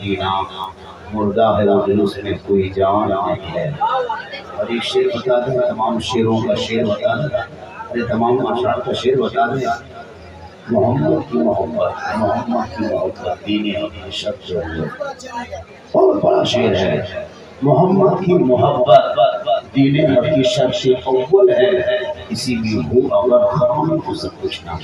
جینا مردہ ہے وہ دل اس میں کوئی جان نہیں ہے. اور ایک شعر بتا دیں, تمام شعروں کا شعر بتا دیں, تمام اشعار کا شعر بتا دیں. محمد کی محبت دین حقیقت جو ہے بہت بڑا شعر ہے. محمد کی محبت دین حقیقت سے اول ہے, اسی میں ہو اگر خرام تو سب کچھ نہ.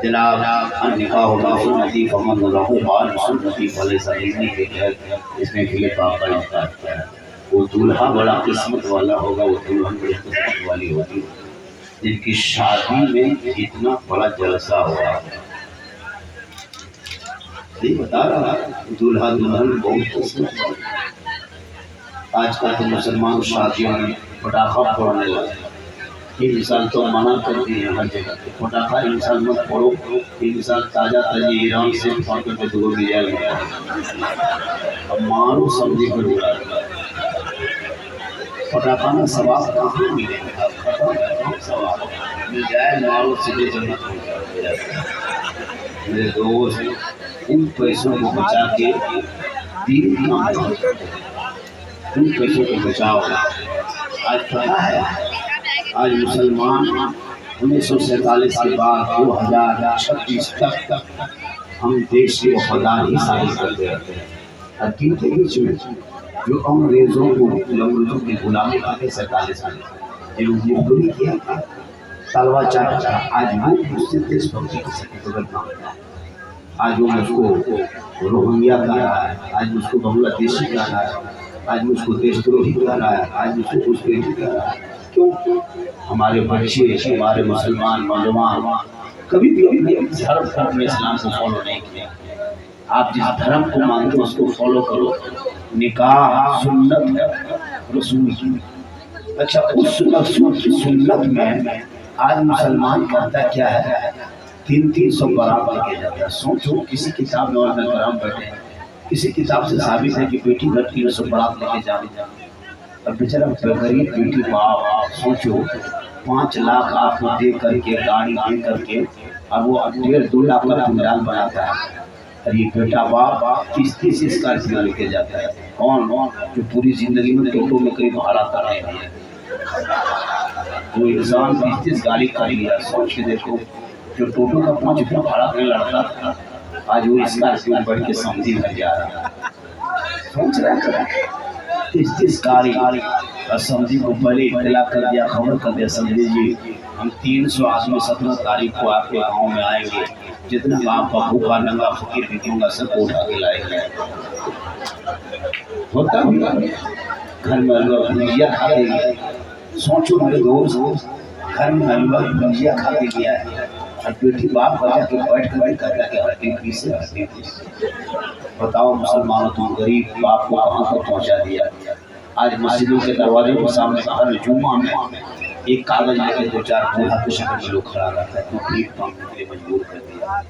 جناب النکاح ما سنتی فمن له بال سنتی فلیس منی کے تحت اس نے کلپ آپ کا انتخاب کیا ہے. وہ دولہا بڑا قسمت والا ہوگا, وہ دلہن بڑی قسمت والی ہوگی جن کی شادی میں اتنا بڑا جلسہ ہوا. نہیں بتا رہا, دولہا دلہن بہت قسمت والی. آج کل تو مسلمان شادیوں میں پٹاخہ پھوڑنے لگے. یہ مثال تو منع کرتی ہے ہر جگہ پہ, پٹاخہ انسان مت پھوڑو. یہ مثال تازہ تازی ایران سے پھاٹے پہ دو بھی جائے گا, اب مارو سمجھے کو جڑا پٹاخہ میں ثواب کہاں ملے گا, ختم ثواب مل جائے مارو سیدھے جنت ہو جائے. میرے دوست ان پیسوں کو بچا کے دین کام کرو, ان پیسوں کو بچاؤ. آج پتہ ہے آج مسلمان 1947 کے بعد 2026 تک ہم دیش کے وفادار ہی ثابت کرتے رہتے ہیں. حکیم کے بیچ میں جو انگریزوں کی غلامی کرتے 47 میں جنہوں نے کیا تھا, تلوا چاٹا تھا, آج وہ اس سے دیش بھکتی کی سرٹیفکیٹ مانگتا ہے. آج وہ مجھ کو روہنگیا کہہ رہا ہے, آج مجھ کو بنگلہ دیشی کہہ رہا ہے, آج مجھ کو دیش دروہی کہہ رہا ہے, آج مجھ کو کچھ کہہ رہا ہے. کیوں؟ ہمارے بچے ہمارے مسلمان نوجوان کبھی بھی اپنے دھرم کو, اپنے اسلام کو فالو نہیں کیا. آپ جس دھرم کو مانتے ہو اس کو فالو کرو. نکاح سنت رسول کی. اچھا اس رسول کی سنت میں آج مسلمان کرتا کیا ہے, 300 برات لے کے جاتا ہے. سوچو کسی کتاب میں علماء کرام بیٹھے, کسی کتاب سے ثابت ہے کہ بیٹی گھر 300 برات لے کے جانے. اب بیچارہ غریب بیٹی باپ سوچو 5 لاکھ آپ کو دے کر کے, گاڑی دے کر کے, اب وہ 1.5-2 لاکھ کا زمیندار بناتا ہے. اور یہ بیٹا باپ 30 اسکارپیو لے کے جاتا ہے. کون جو پوری زندگی میں ٹوٹو میں کئی بھاڑا کر رہے ہیں. وہ انسان 30 گاڑی کر لیا. سوچ کے دیکھو, جو ٹوٹو کا 5 روپیہ بھاڑا کرنے لڑتا تھا, آج وہ اسکارپیو میں بیٹھ کے سمجھی میں جا رہا ہے. سوچ رہا ہے 30 گاڑی. اور سمجھی کو پہلے اطلاع کر دیا, خبر کر دیا, سمجھی جی ہم 300 آدمی 17 تاریخ کو آپ کے گاؤں میں آئیں گے, جتنا آپ کا بھوکا ننگا فقیر بکوں گا سب کو اٹھا کے لائیں گے. ہوتا گھر میں حلوہ بھجیا کھا کے گیا. سوچو میرے دوست, گھر میں حلوہ بھجیا کھا کے گیا ہے, اور بیٹی باپ بجا کے بیٹھ کر کہتا کہ ہٹی پیس سے ہٹی پیس. بتاؤ مسلمانوں, تم غریب باپ کو کہاں تک پہنچا دیا. آج مسجدوں کے دروازے کے سامنے ہر جمعہ میں ایک کاغذ لے کے 2-4 بوڑھا کے شکل میں لوگ کھڑا رہتا ہے. تم بھیک مانگنے کے لیے مجبور کر دیا.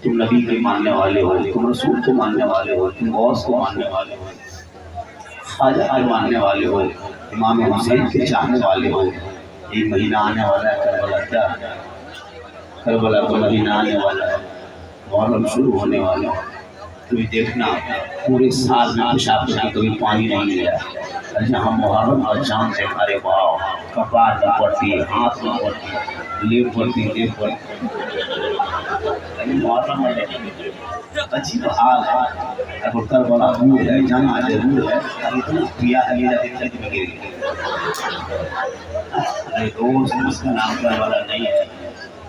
تم نبی کے ماننے والے ہو, تم رسول کو ماننے والے ہو, تم غوث کو ماننے والے ہو, خواجہ کو ماننے والے ہو, امام حسین کے چاہنے والے ہو. ایک مہینہ آنے والا ہے کربلا, کیا کربلا کا مہینہ آنے والا ہے, محرم شروع ہونے والا ہے. تمہیں دیکھنا پورے سال میں پیشاب کر کے کبھی پانی نہیں لیا. جہاں محرم کا چاند دیکھا رے باؤ, کپار میں پڑتی ہے, ہاتھ میں پڑتی ہے, لیپ پڑتی ہے, لیپ پڑتی ہے. محرم میں عجیب حال ہے. اب کربلا دور ہے, جانا ضرور ہے, اتنا پیا ہے میرا دیکھنے میں گر گیا. ارے دوست اس کا نام کربلا نہیں ہے.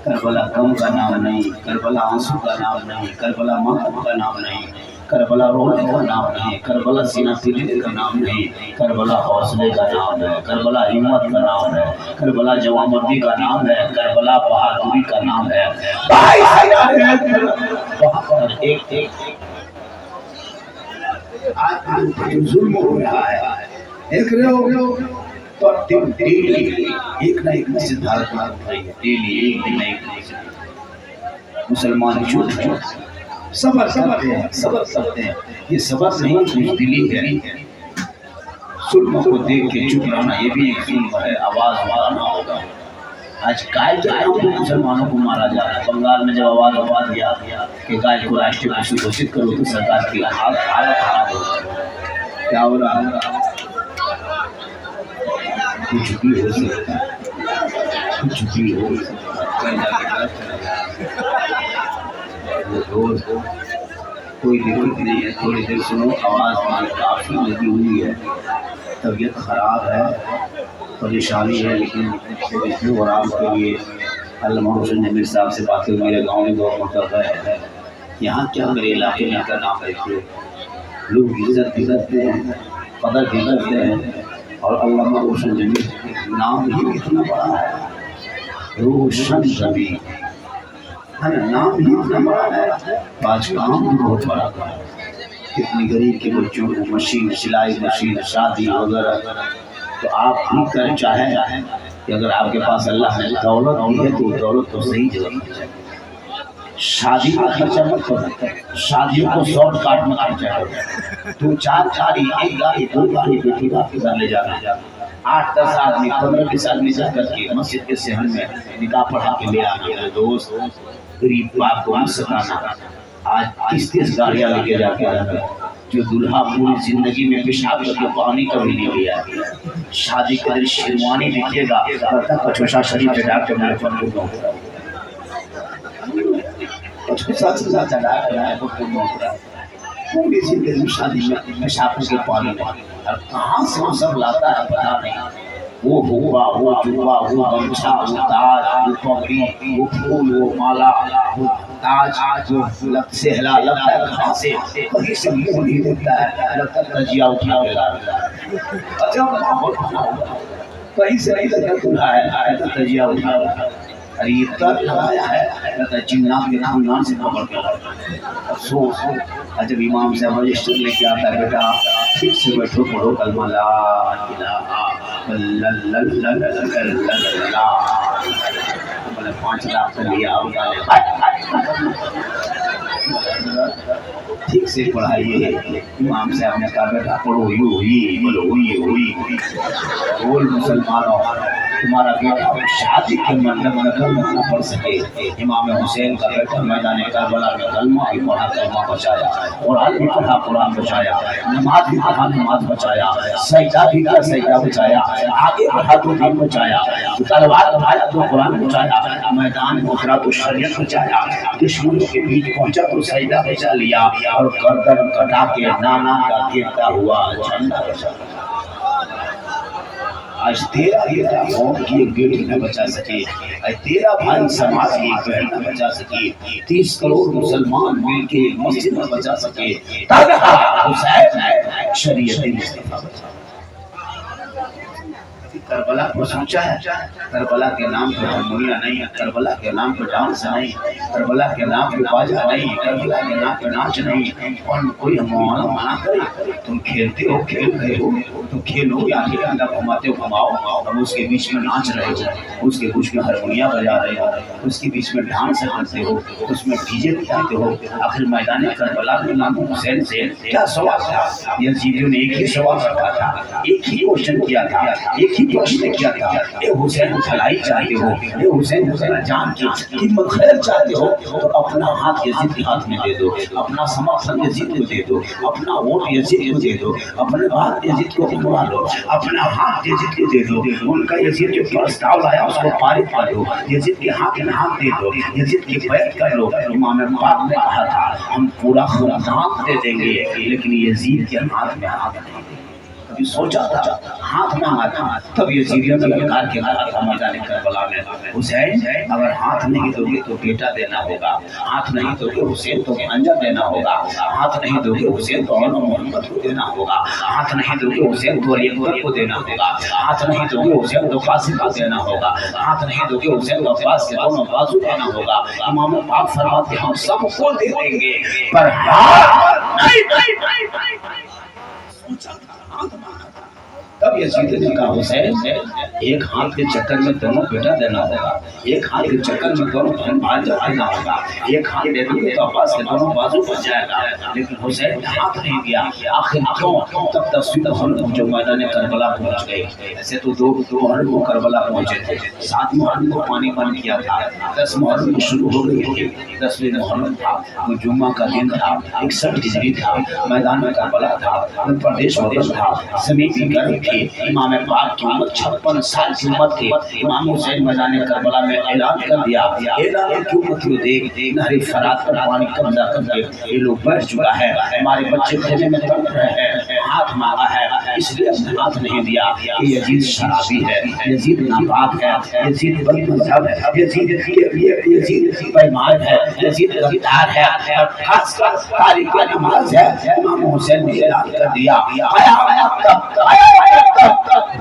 کربلا غم کا نام نہیں, کربلا آنسو کا نام نہیں, کربلا ماتم کا نام نہیں, کربلا رونے کا نام نہیں, کربلا سینہ تیرنے کا نام نہیں, کربلا حوصلے کا نام ہے, کربلا ہمت کا نام ہے, کربلا جوانمردی کا نام ہے, کربلا بہادری کا نام ہے. ایک آج ظلم ہو رہا ہے, دیکھ رہے ہو, تو ڈیلی ایک نہ ایک مسجد بھارت میں اٹھ رہی ہے. ڈیلی ایک دن ایک مسجد. مسلمان جھوٹ صبر کرتے ہیں, صبر کرتے ہیں. یہ صبر نہیں, بزدلی ہے. ظلم کو دیکھ کے چپ رہنا یہ بھی ایک ظلم ہے. آواز اٹھانا ہوگا. آج کائے کے نام پہ مسلمانوں کو مارا جا رہا ہے. بنگال میں جب آواز اٹھا دیا کہ گائے کو راشٹریہ پشو گھوشت کرو تو سرکار کی حالت خراب ہو جائے. کیا ہو رہا ہے؟ کچھ بھی ہو سکتا ہے، کچھ بھی ہو سکتا ہے. دوست کوئی دقت نہیں ہے، تھوڑی دیر سنو، آواز میں کافی لگی ہوئی ہے، طبیعت خراب ہے، پریشانی ہے، لیکن اجتماع اور آرام کے لیے علامہ حسین نبی صاحب سے باتیں میرے گاؤں میں 2 مرتبہ ہے. یہاں کیا میرے علاقے میں کا نام رکھیے، لوگ عزت بھی کرتے ہیں، قدر بھی کرتے ہیں، اور علامہ حسین نبی نام ہی اتنا بڑا ہے، روشن نبی نام ہی اتنا بڑا ہے، آج کام بھی بہت بڑا ہے. کتنی غریب کے بچوں کو مشین، سلائی مشین، شادی وغیرہ. تو آپ بھی کر چاہیں کہ اگر آپ کے پاس اللہ نے دولت دی ہے تو دولت تو صحیح جگہ پر جائے. شادی کا خرچہ مت کرو، شادیوں کو شارٹ کاٹ میں خرچہ کرو. تو 4 گاڑی، 1 گاڑی، 2 گاڑی بیٹی باپ کے گھر لے جانا، 8-10 آدمی، 15-20 آدمی جا کر کے مسجد کے صحن میں نکاح پڑھا کے لے آنا. دوست غریب باپ کو مت ستانا. آج 30 گاڑیاں لے کے جا کے رہنا، جو دلہا پوری زندگی میں پیشاب کر کے پانی کبھی نہیں لیا. شادی کے دن شیروانی دیکھیے گا، کچھوشا شریف کے ڈاکٹر میرے فن کو دوں کچھوشا سے زیادہ ڈاکٹر ہے وہ کو دوں پوری زندگی شادی میں پیشاب کر کے پانی نہیں. اور کہاں سے وہ سب لاتا ہے پتا نہیں. وہ ہوا، وہ جوا، وہ گمچھا، وہ تاج، وہ پگڑی، وہ پھول، وہ مالا، وہ تاج جو سہلا لگتا ہے کہاں سے، کہیں سے منہ نہیں دیتا ہے، لگتا ہے تجیا اٹھا کے لا رہا ہے. اچھا ماحول بنا ہوا، کہیں سے نہیں لگتا دلہا ہے تو تجیا اٹھا رہا ہے. ارے یہ تک لگایا ہے لگتا ہے جنات کے خاندان سے پکڑ کے لایا. افسوس جب امام صاحب رجسٹر لے کے آتا ہے، بیٹا ٹھیک سے بیٹھو، پڑھو کلمہ لا الہ الا اللہ. 5 لاکھ کا لیا ٹھیک سے پڑھائیے. امام صاحب نے کہا بیٹا پڑھو یوں ہوئی، بولو ہوئی ہوئی. بول مسلمانوں، تمہارا بیٹا شادی کے منڈپ میں کلمہ نہ پڑھ سکے. امام حسین کا بیٹا میدان کربلا میں کلمہ بھی پڑھا، کلمہ بچایا، قرآن بھی پڑھا، قرآن بچایا، نماز بھی پڑھا، نماز بچایا، سجدہ بھی کیا، سجدہ بچایا، آگے بڑھا تو دین بچایا، تلوار اٹھایا تو قرآن بچایا، میدان میں اترا تو شریعت بچایا، دشمنوں کے بیچ پہنچا تو سجدہ بچا لیا، اور گردن کٹا کے نانا کا گرتا ہوا جھنڈا بچایا. آج تیرا بیٹا قوم کی ایک بیٹی نہ بچا سکے، آج تیرا بھائی سماج کی ایک بہن نہ بچا سکے، 30 کروڑ مسلمان مل کے ایک مسجد نہ بچا سکے، تنہا حسین شریعت مصطفیٰ بچا. کربلا کو سوچا ہے؟ کربلا کے نام پہ ہارمونیا نہیں ہے، کربلا کے نام پہ ڈانس نہیں، کربلا کے نام پہ باجا نہیں، کربلا کے نام پہ ناچ نہیں. اور کوئی ہمارا منع کرے، تم کھیلتے ہو، کھیل رہے ہو تو کھیلو، یا انڈا گھماتے ہو گھماؤ، اور اس کے بیچ میں ناچ رہے ہو، اس کے بیچ میں ہارمونیا بجا رہے ہو، اس کے بیچ میں ڈانس کرتے ہو، اس میں ڈی جے بجاتے ہو. آخر میدان کربلا میں امام حسین سے کیا سوال تھا؟ یزیدیوں نے ایک ہی سوال رکھا تھا، ایک ہی کوشچن کیا تھا، ایک ہی پرشن کیا تھا. اے حسین بھلائی چاہتے ہو، اے حسین جان کی خدمت خیر چاہتے ہو تو اپنا ہاتھ یزید کے ہاتھ میں دے دو، اپنا سمرتھن یزید کو دے دو، اپنا ووٹ یزید کو دے دو، اپنے بات یزید کو بنوا لو، اپنا ہاتھ یزید کو دے دو. ان کا یزید جو پرستاؤ لایا اس کو پارت کر دو، یزید کے ہاتھ میں ہاتھ دے دو، یزید کی بیعت کر لو. امام پاک نے کہا تھا ہم پورا خاندان دے دیں گے لیکن یزید کے ہاتھ میں ہاتھ نہیں دیں گے. کبھی سوچا تھا؟ ہاتھ مانگا تھا، تب یزیدیوں نے للکار کے کہا تھا میدان کربلا میں، حسین اگر ہاتھ نہیں دو گے تو بیٹا دینا ہوگا، ہاتھ نہیں دو گے حسین تو بھانجا دینا ہوگا، ہاتھ نہیں دو گے حسین تو محمد کو دینا ہوگا، ہاتھ نہیں دو گے حسین تو علی اکبر کو دینا ہوگا، ہاتھ نہیں دو گے حسین تو قاسم کو دینا ہوگا، ہاتھ نہیں دو گے حسین تو عباس کے دونوں بازو دینا ہوگا. امام پاک فرماتے ہم سب کو دے دیں گے پر ہاتھ نہیں. سوچا تھا، ہاتھ مانگا تھا، تب یزید نے کہا حسین ایک ہاتھ کے چکر میں دونوں بیٹا دینا ہوگا، ایک ہاتھ کے چکر میں دونوں بہن بھائی جانا ہوگا، ایک ہاتھ دے دوں گے تو عباس کے دونوں بازو بچ جائے گا، لیکن حسین نے ہاتھ نہیں دیا۔ آخر کیوں؟ تب 10 محرم جو میدان کربلا پہنچ گئے، ایسے تو 2 محرم کو کربلا پہنچے تھے، 7 محرم کو پانی بند کیا تھا، 10 محرم کو شروع ہو گئی تھی، 10ویں محرم تھا، وہ جمعہ کا دن تھا، 61 ہجری تھا، میدان میں کربلا تھا، پردیش وطن تھا، زمین کی گرم تھی، امام پاک کی امت 56 سال کی امت تھی، امام حسین میدان کربلا میں اعلان کر دیا، اعلان کی امت کو دیکھ نہر فرات پر پانی قبضہ کر کے یہ لوگ بیٹھ چکا ہے، ہمارے بچے کھیلنے میں تڑپ رہے ہیں، ہاتھ مانگا ہے، اس لیے ہم نے ہاتھ نہیں دیا کہ یزید شرابی ہے، یزید ناپاک ہے، یزید بد مذہب ہے، یزید پیمان ہے، یزید غدار ہے، اور خاص کر تاریخ نماز ہے۔ امام حسین نے اعلان کر دیا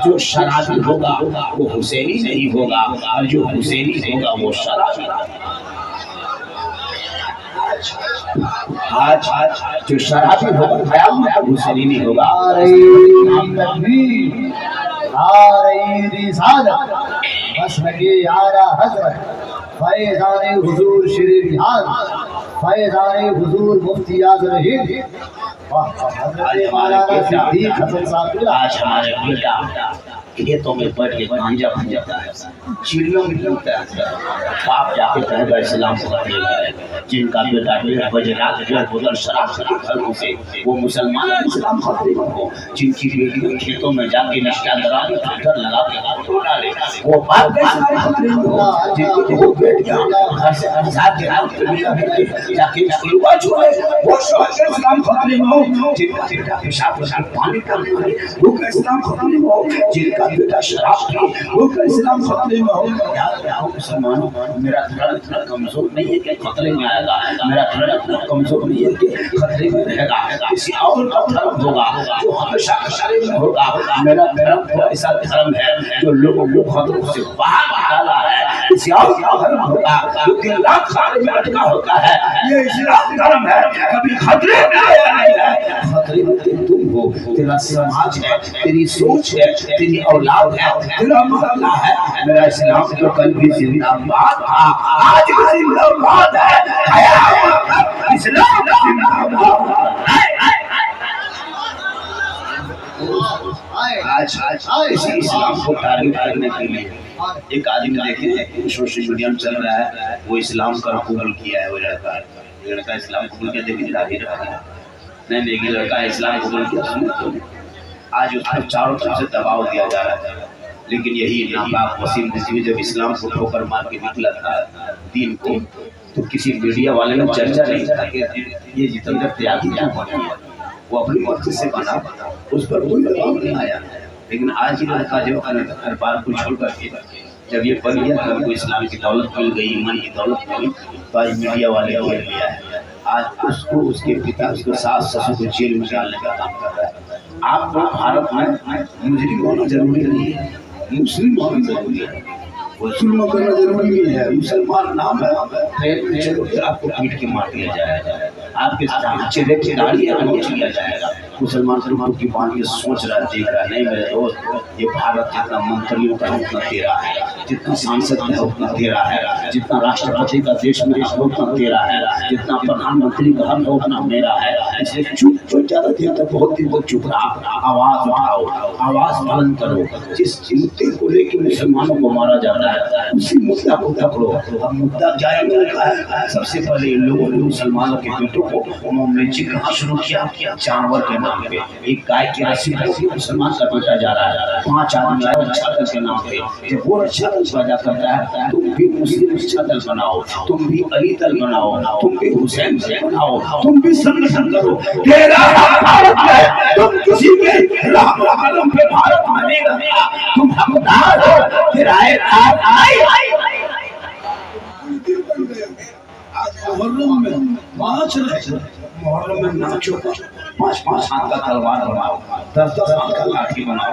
جو شرابی ہوگا وہ حسینی نہیں ہوگا، اور جو حسینی ہوگا وہ شرابی ہوگا۔ آج جو شرابی ہوگا قیامت حسینی نہیں ہوگا۔ نعرہ رسالت مسلک اعلیٰ حضرت فیضان حضور شریف جہاد فیضان حضور مفتی اعظم ہند حضرت مولانا صدیق حسن صاحب آج ہمارے بیٹا کھیتوں میں بیٹھ کے گانجا بن جاتا ہے، چڑیوں میں ڈوبتا ہے، باپ جا کے کہے گا اسلام کو اپنے لائے، جن کا بیٹا 1:30 بجے رات 1:30 بوتل شراب کے گھروں سے وہ مسلمان اسلام خطرے میں ہو، جن کی بیٹیاں کھیتوں میں جا کے نشکا درا کے ٹھٹر لگا کے فوٹو ڈالے، وہ باپ اسلام خطرے میں ہو، جن کی وہ بیٹیاں گھر سے آزاد کے رات کے جا کے اسکولوا چھوڑے، وہ شوہر اسلام خطرے میں ہو، جن کا بیٹا پیشاب پانی کرنے والے وہ اسلام خطرے میں ہو، جن کا بیٹا شراب کی وہ اسلام خطرے میں ہو۔ یاد مسلمانوں میرا دھڑن اتنا کمزور نہیں ہے کہ خطرے میں آئے گا، میرا دھڑن اتنا کمزور نہیں ہے کہ خطرے میں رہے گا، کسی اور کا دھرم ہوگا جو ہمیشہ خطرے میں ہوگا۔ میرا دھرم ایسا دھرم ہے جو لوگوں کو خطروں سے باہر نکالا ہے، کسی اور کا دھرم ہوگا جو 3 لاکھ سال میں لٹکا ہوتا ہے، یہ اسلام دھرم ہے کبھی خطرے میں آیا نہیں ہے۔ خطرے میں تم ہو، تیرا سماج ہے، تیری سوچ ہے، تیری اولاد ہے، تیرا محلہ ہے۔ میرا اسلام تو کل بھی زندہ باد تھا، آج بھی زندہ باد ہے، اسلام زندہ باد ہے۔ آج اسی اسلام کو تعریف کرنے کے لیے ایک آدمی دیکھیں سوشل میڈیا میں چل رہا ہے، وہ اسلام کا قبول کیا ہے، وہ لڑکا اسلام قبول کیا، دیکھیں داڑھی رکھا ہے، نہیں لڑکا اسلام قبول کیا، آج اس پر چاروں طرف سے دباؤ دیا جا رہا ہے۔ لیکن یہی ناپاک وسیم رضوی جب اسلام کو ٹھوکر مار کے نکلا تھا دین کو، تو کسی میڈیا والے نے چرچا نہیں تھا کہ یہ جتندر تیاگی کیوں بنا، وہ اپنی مرضی سے بنا، اس پر کوئی دباؤ نہیں آیا۔ لیکن آج یہ لڑکا جو ہر بار کو چھوڑ کر کے جب یہ بن گیا تھا، کوئی اسلام کی دولت مل گئی، ایمان کی دولت ملی، تو آج میڈیا والے گھیر لیا ہے، آج اس کو اس کے پتا اس کو ساس سسر کو جیل میں ڈالنے کا کام کر رہا ہے۔ آپ کو بھارت میں مجرم ہونا ضروری نہیں ہے، مسلم ہونا ضروری ہے، ظلم کرنا ضروری نہیں ہے، مسلمان نام ہے، چلو پھر آپ کو پیٹ کے مار دیا جائے گا، آپ کے چہرے کی داڑھی نوچ لیا جائے گا۔ مسلمان صرف کی بات یہ سوچ رہا دیکھ رہا نہیں میرے دوست، یہ بھارت جتنا منتریوں کا اتنا تیرا ہے، جتنا سانسد ہے اتنا تیرا ہے، جتنا راشٹرپتی کا دیش میں ہے اتنا تیرا ہے، جتنا پردھان منتری کا حق ہے اتنا میرا ہے۔ اس لیے چپ جو زیادہ دیر تک بہت دیر تک چپ رہا، آواز اٹھاؤ، آواز بلند کرو، جس مدعے کو لے کے مسلمانوں کو مارا جاتا ہے اسی مدعا کو پکڑو۔ اب مدعا جائے ملتا ہے، سب سے پہلے ان لوگوں نے مسلمانوں کے بیٹوں کو انہوں نے چکنا شروع کیا جانور کے نام پہ، ایک گائے کی رسی پر مسلمان کا بیٹا جا رہا ہے، 5 آدمی آئے اچھا دل کے نام پہ، جب وہ اچھا دل پیدا کرتا ہے تم بھی مسلم اچھا دل بناؤ، تم بھی علی دل بناؤ، تم بھی حسین دل بناؤ، تم بھی سنگھن کرو، تیرا بھارت ہے، تم کسی کے رحم و کرم پہ بھارت میں نہیں رہا، تم حقدار ہو، کرائے دار آئی۔ محرم میں 5 رہے، محرم میں ناچو، 5 ہاتھ کا تلوار بناؤ، 10 ہاتھ کا لاٹھی بناؤ،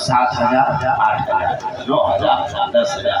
7,000 8,000 9,000 10,000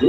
2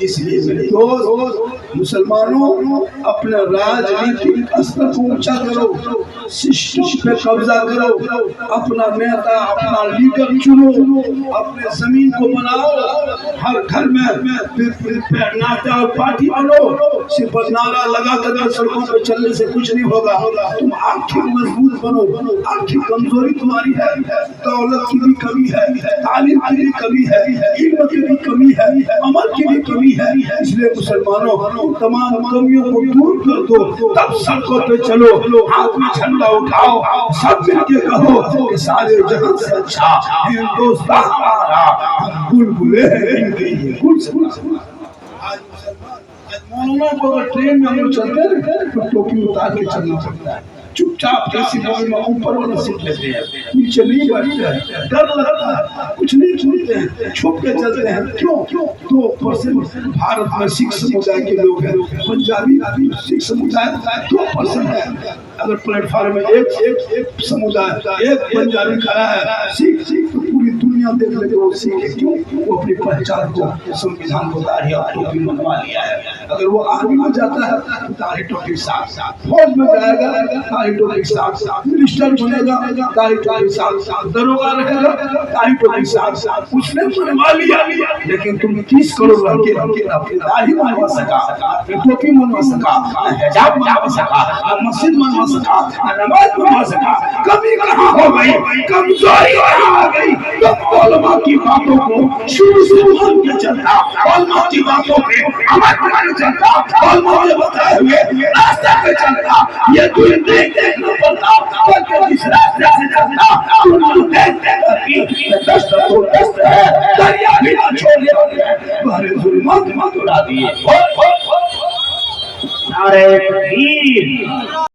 اس لیے میرے دوست مسلمانوں اپنا راجنیتک استر کو اونچا کرو، سسٹم پہ قبضہ کرو، اپنا نیتا اپنا لیڈر چنو، اپنے زمین کو بناؤ، ہر گھر میں ناتا اور پارٹی بنو، صرف نعرہ لگا کر سڑکوں پہ چلنے سے کچھ نہیں ہوگا۔ تم آخر مضبوط بنو، آخر کمزوری تمہاری ہے، دولت کی بھی کمی ہے، تعلیم کی بھی کمی ہے، علم کی بھی کمی ہے، عمل کی بھی کمی ہے، اس لیے مسلمانوں تمام کمیوں کو دور کر دو، تب سڑکوں پہ چلو، ہاتھ میں جھنڈا اٹھاؤ، سب مل کے کہو کہ سارے جہاں سے اچھا ہندوستان ہمارا، بلبلے ہیں گل سے۔ آج مولانا کو اگر ٹرین میں ہم چلتے ہیں تو ٹوپی اتار کے چلنا پڑتا ہے، چپ چاپ ایسی موڑ میں اوپر والا سیٹ لیتے ہیں، نیچے نہیں بیٹھتے ہیں، ڈر لگتا ہے، کچھ نہیں چھوڑتے ہیں، چھپ کے چلتے ہیں۔ کیوں؟ 2% بھارت میں سکھ سمودائے کے لوگ ہیں، پنجابی سکھ سمودائے 2% ہے۔ اگر پلیٹ فارم میں ایک سمودائے ایک پنجابی کھڑا ہے سکھ تو پوری دنیا دیکھ لے وہ سکھ ہے۔ کیوں؟ وہ اپنی پہچان کو سنویدھان کو داڑھی اور ٹوپی منوا لیا ہے۔ اگر وہ آرمی میں جاتا ہے تو داڑھی ٹوپی ساتھ، فوج میں جائے گا داڑھی ٹوپی ساتھ، منسٹر بنے گا داڑھی ٹوپی ساتھ، دروگا رہے گا داڑھی ٹوپی ساتھ۔ اس نے منوا لیا، لیکن تم 30 کروڑ رہ کے اپنی داڑھی منوا سکا، اپنی ٹوپی منوا سکا، حجاب منوا سکا، مسجد منوا سکا، نماز منوا سکا۔ کمی کہاں ہو گئی؟ کمزوری کہاں آ گئی؟ تم علماء کی باتوں کو شروع سے مان کے چلتا، علماء کی باتوں پہ عمل کرنے چلتا، علماء نے بتائے ہوئے راستے پہ چلتا، یہ تو نہیں دیکھنا پڑتا بلکہ جس راستے سے چلتا تم دیکھتے کرتی دست تو دست ہے، دریا بھی نہ چھوڑے ہوئے بارے ظلمات میں دورا دیے۔ نعرہ تکبیر!